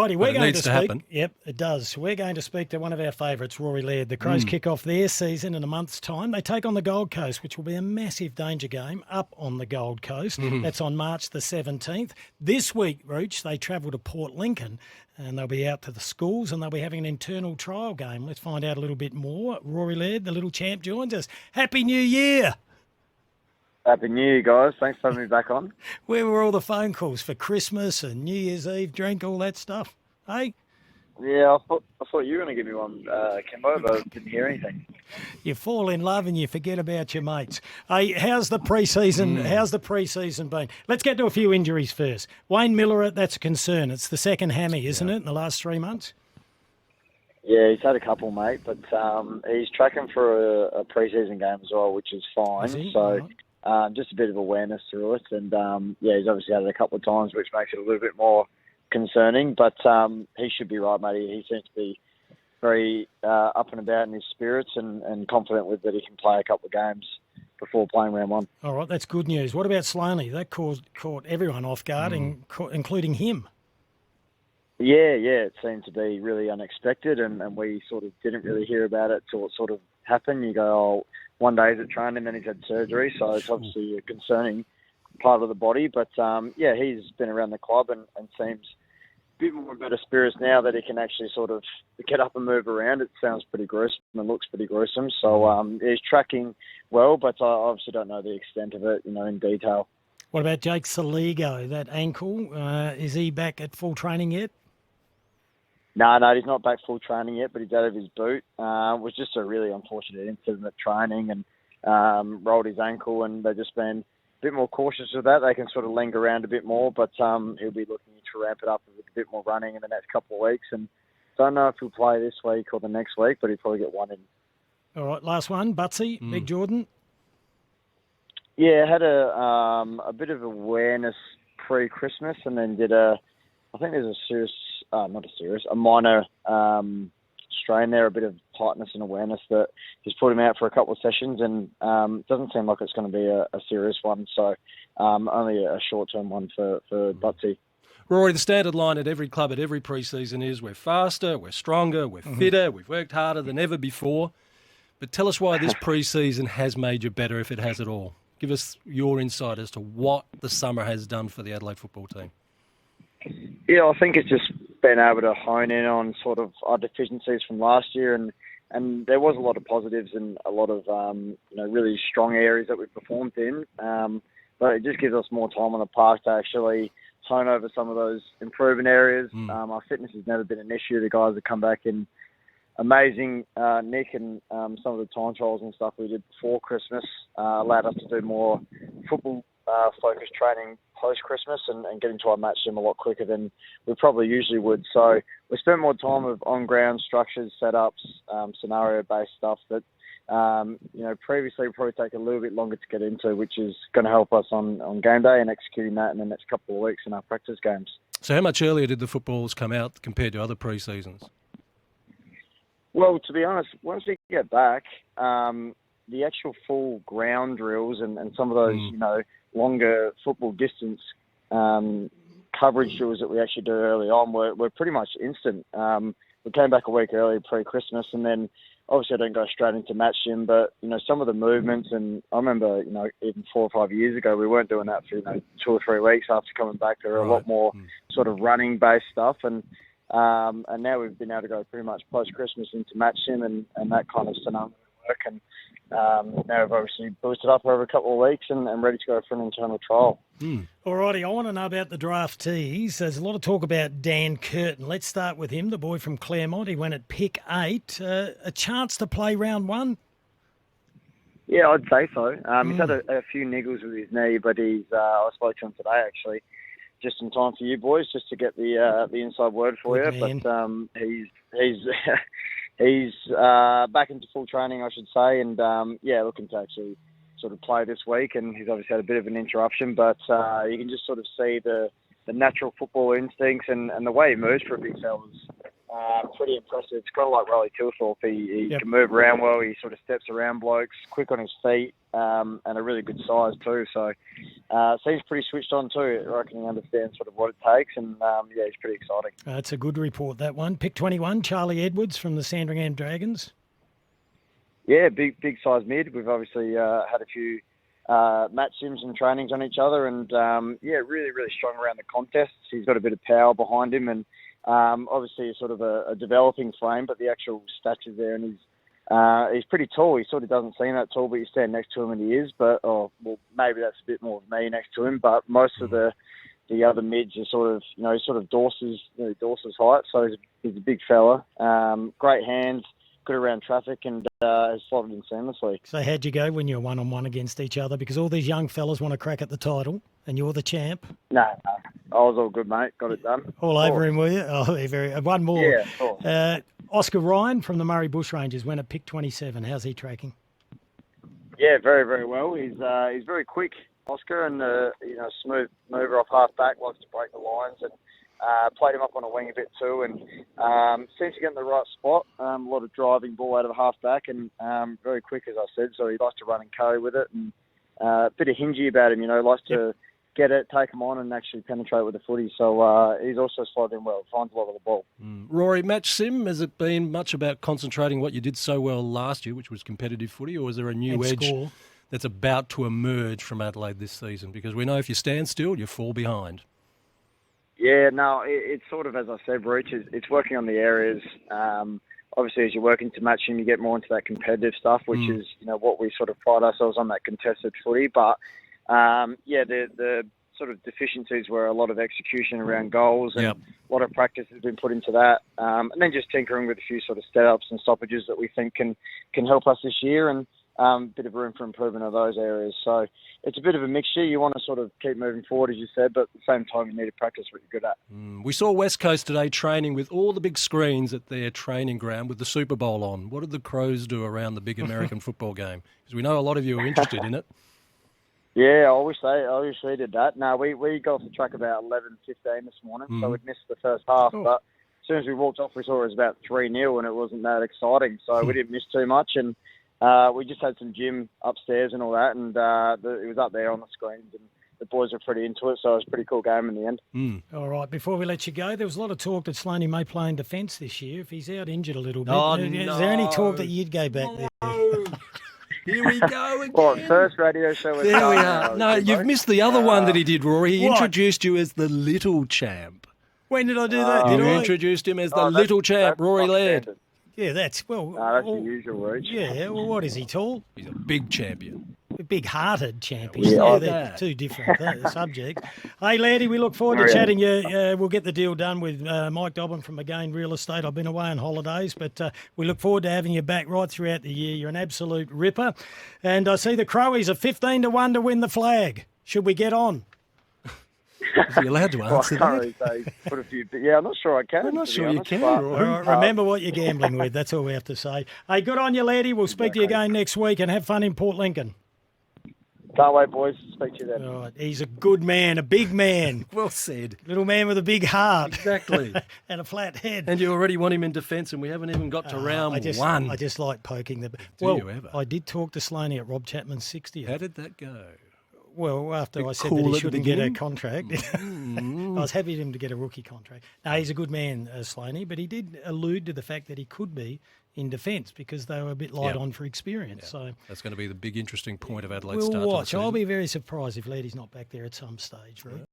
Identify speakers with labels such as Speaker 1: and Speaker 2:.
Speaker 1: righty, we're
Speaker 2: it
Speaker 1: going
Speaker 2: needs to happen.
Speaker 1: Yep, it does. We're going to speak to one of our favourites, Rory Laird. The Crows kick off their season in a month's time. They take on the Gold Coast, which will be a massive danger game up on the Gold Coast. That's on March the 17th. This week, Rooch, they travel to Port Lincoln and they'll be out to the schools and they'll be having an internal trial game. Let's find out a little bit more. Rory Laird, the little champ, joins us. Happy New Year!
Speaker 3: Happy New Year, guys. Thanks for having me back on.
Speaker 1: Where were all the phone calls for Christmas and New Year's Eve drink, all that stuff? Hey?
Speaker 3: Yeah, I thought you were going to give me one, Kymbo, but I didn't hear anything.
Speaker 1: You fall in love and you forget about your mates. Hey, how's the pre-season? How's the pre-season been? Let's get to a few injuries first. Wayne Miller, that's a concern. It's the second hammy, isn't it, in the last 3 months?
Speaker 3: Yeah, he's had a couple, mate, but he's tracking for a pre-season game as well, which is fine.
Speaker 1: Is he?
Speaker 3: So
Speaker 1: Right.
Speaker 3: just a bit of awareness through it, and he's obviously had it a couple of times, which makes it a little bit more concerning. But he should be right, mate. He seems to be very up and about in his spirits and confident with that he can play a couple of games before playing round one.
Speaker 1: All right, that's good news. What about Sloaney? That caught everyone off guard, including him.
Speaker 3: Yeah, it seemed to be really unexpected, and we sort of didn't really hear about it till it sort of happened. You go, oh, one day he's at training, and then he's had surgery, so it's obviously a concerning part of the body. But, he's been around the club and seems a bit more in better spirits now that he can actually sort of get up and move around. It sounds pretty gruesome and looks pretty gruesome. So he's tracking well, but I obviously don't know the extent of it, in detail.
Speaker 1: What about Jake Saligo, that ankle? Is he back at full training yet?
Speaker 3: No, he's not back full training yet, but he's out of his boot. It was just a really unfortunate incident at training and rolled his ankle, and they've just been a bit more cautious with that. They can sort of linger around a bit more, but he'll be looking to ramp it up with a bit more running in the next couple of weeks. And don't know if he'll play this week or the next week, but he'll probably get one in.
Speaker 1: All right, last one, Butsy, Big Jordan.
Speaker 3: Yeah, had a bit of awareness pre-Christmas, and then did a minor strain there, a bit of tightness and awareness that has put him out for a couple of sessions, and doesn't seem like it's going to be a serious one, so only a short-term one for Butsy.
Speaker 2: Rory, the standard line at every club at every pre-season is we're faster, we're stronger, we're fitter, we've worked harder than ever before. But tell us why this pre-season has made you better, if it has at all. Give us your insight as to what the summer has done for the Adelaide football team.
Speaker 3: Yeah, I think it's just been able to hone in on sort of our deficiencies from last year, and there was a lot of positives and a lot of really strong areas that we performed in. But it just gives us more time on the park to actually hone over some of those improvement areas. Our fitness has never been an issue. The guys have come back in amazing nick, and some of the time trials and stuff we did before Christmas allowed us to do more football focused training post-Christmas and get into our match sim a lot quicker than we probably usually would. So we spent more time with on-ground structures, setups, scenario-based stuff that, previously would probably take a little bit longer to get into, which is going to help us on game day and executing that in the next couple of weeks in our practice games.
Speaker 2: So how much earlier did the footballs come out compared to other pre-seasons?
Speaker 3: Well, to be honest, once we get back, the actual full ground drills and some of those, longer football distance coverage drills that we actually do early on were pretty much instant. We came back a week early pre-Christmas, and then obviously I don't go straight into match gym, but, some of the movements, and I remember, even 4 or 5 years ago, we weren't doing that for, 2 or 3 weeks after coming back. There were a lot more sort of running-based stuff, and now we've been able to go pretty much post-Christmas into match sim and that kind of scenario work, and now we've obviously boosted up over a couple of weeks and ready to go for an internal trial.
Speaker 1: All righty, I want to know about the draftees. There's a lot of talk about Dan Curtin. Let's start with him, the boy from Claremont. He went at pick 8. A chance to play round 1?
Speaker 3: Yeah, I'd say so. He's had a few niggles with his knee, but I spoke to him today actually, just in time for you boys, just to get the inside word for
Speaker 1: Good
Speaker 3: you.
Speaker 1: man.
Speaker 3: But he's back into full training, I should say, and looking to actually sort of play this week. And he's obviously had a bit of an interruption, but you can just sort of see the natural football instincts and the way he moves for a big fella is pretty impressive. It's kind of like Riley Tilthorpe. He can move around well. He sort of steps around blokes, quick on his feet. and a really good size too. So seems pretty switched on too. I reckon he understands sort of what it takes, and yeah, he's pretty exciting.
Speaker 1: It's a good report, that one. Pick 21, Charlie Edwards from the Sandringham Dragons.
Speaker 3: Yeah, big size mid. We've obviously had a few match sims and trainings on each other, and yeah, really strong around the contests. He's got a bit of power behind him, and obviously sort of a developing frame, but the actual stature's there, and he's pretty tall. He sort of doesn't seem that tall, but you stand next to him and he is. But well, maybe that's a bit more of me next to him. But most of the other mids are sort of, he's sort of Dorse's height. So he's a big fella. Great hands, good around traffic, and has slotted in seamlessly.
Speaker 1: So how'd you go when you're one-on-one against each other? Because all these young fellas want to crack at the title, and you're the champ.
Speaker 3: No, I was all good, mate. Got it done.
Speaker 1: All over him, were you? Oh, one more.
Speaker 3: Yeah, of course.
Speaker 1: Oscar Ryan from the Murray Bushrangers went at pick 27. How's he tracking?
Speaker 3: Yeah, very well. He's very quick, Oscar, and smooth mover off half back, likes to break the lines, and played him up on a wing a bit too, and seems to get in the right spot. A lot of driving ball out of half back, and very quick, as I said. So he likes to run and carry with it, and a bit of hingy about him. Likes to get it, take him on, and actually penetrate with the footy. So he's also slotted in well, finds a lot of the ball.
Speaker 2: Rory, match sim, has it been much about concentrating what you did so well last year, which was competitive footy, or is there a new edge that's about to emerge from Adelaide this season? Because we know if you stand still, you fall behind.
Speaker 3: Yeah, no, it's sort of, as I said, Rooch, it's working on the areas. Obviously, as you work into matching, you get more into that competitive stuff, which is, what we sort of pride ourselves on, that contested footy. But, the sort of deficiencies were a lot of execution around goals, and a lot of practice has been put into that. And then just tinkering with a few sort of setups and stoppages that we think can help us this year, and a bit of room for improvement of those areas. So it's a bit of a mixture. You want to sort of keep moving forward, as you said, but at the same time, you need to practice what you're good at.
Speaker 2: We saw West Coast today training with all the big screens at their training ground with the Super Bowl on. What did the Crows do around the big American football game? Because we know a lot of you are interested in it.
Speaker 3: Yeah, I wish they did that. No, we got off the track about 11:15 this morning, so we'd missed the first half. But as soon as we walked off, we saw it was about 3-0, and it wasn't that exciting. So we didn't miss too much, and we just had some gym upstairs and all that, and it was up there on the screens, and the boys were pretty into it, so it was a pretty cool game in the end.
Speaker 1: All right, before we let you go, there was a lot of talk that Slaney may play in defence this year. If he's out injured a little bit, is there any talk that you'd go back there?
Speaker 2: Here we go again.
Speaker 3: Well, first radio show.
Speaker 2: There we are. No, you've missed the other one that he did, Rory. He introduced you as the little champ.
Speaker 1: When did I do that?
Speaker 2: You introduced him as the little champ, Rory Laird.
Speaker 3: Standard.
Speaker 1: Yeah, that's
Speaker 3: that's the usual, Rooch.
Speaker 1: Yeah, well, what is he, tall?
Speaker 2: He's a big champion.
Speaker 1: A big-hearted champion.
Speaker 3: Yeah,
Speaker 1: they're two different subjects. Hey, Laddie, we look forward to chatting you. We'll get the deal done with Mike Dobbin from Again Real Estate. I've been away on holidays, but we look forward to having you back right throughout the year. You're an absolute ripper. And I see the Crowies are 15-1 to win the flag. Should we get on?
Speaker 2: Is he allowed to answer
Speaker 3: that? Put a few, I'm not sure I can.
Speaker 2: I'm not sure you can.
Speaker 1: Remember what you're gambling with. That's all we have to say. Hey, good on you, Laddie. We'll speak to you again next week, and have fun in Port Lincoln.
Speaker 3: Can't wait, boys. Speak to you then.
Speaker 1: All right. He's a good man, a big man.
Speaker 2: Well said.
Speaker 1: Little man with a big heart.
Speaker 2: Exactly.
Speaker 1: And a flat head.
Speaker 2: And you already want him in defence, and we haven't even got to round one.
Speaker 1: I just like poking the...
Speaker 2: Do you ever?
Speaker 1: I did talk to Slaney at Rob Chapman's 60th.
Speaker 2: How did that go?
Speaker 1: Well, after I said that he shouldn't get a contract, I was happy for him to get a rookie contract. No, he's a good man, Slaney, but he did allude to the fact that he could be in defence because they were a bit light on for experience.
Speaker 2: Yeah.
Speaker 1: So
Speaker 2: that's going to be the big interesting point of Adelaide's
Speaker 1: we'll
Speaker 2: start.
Speaker 1: Watch. I'll be very surprised if Laddie's not back there at some stage, right?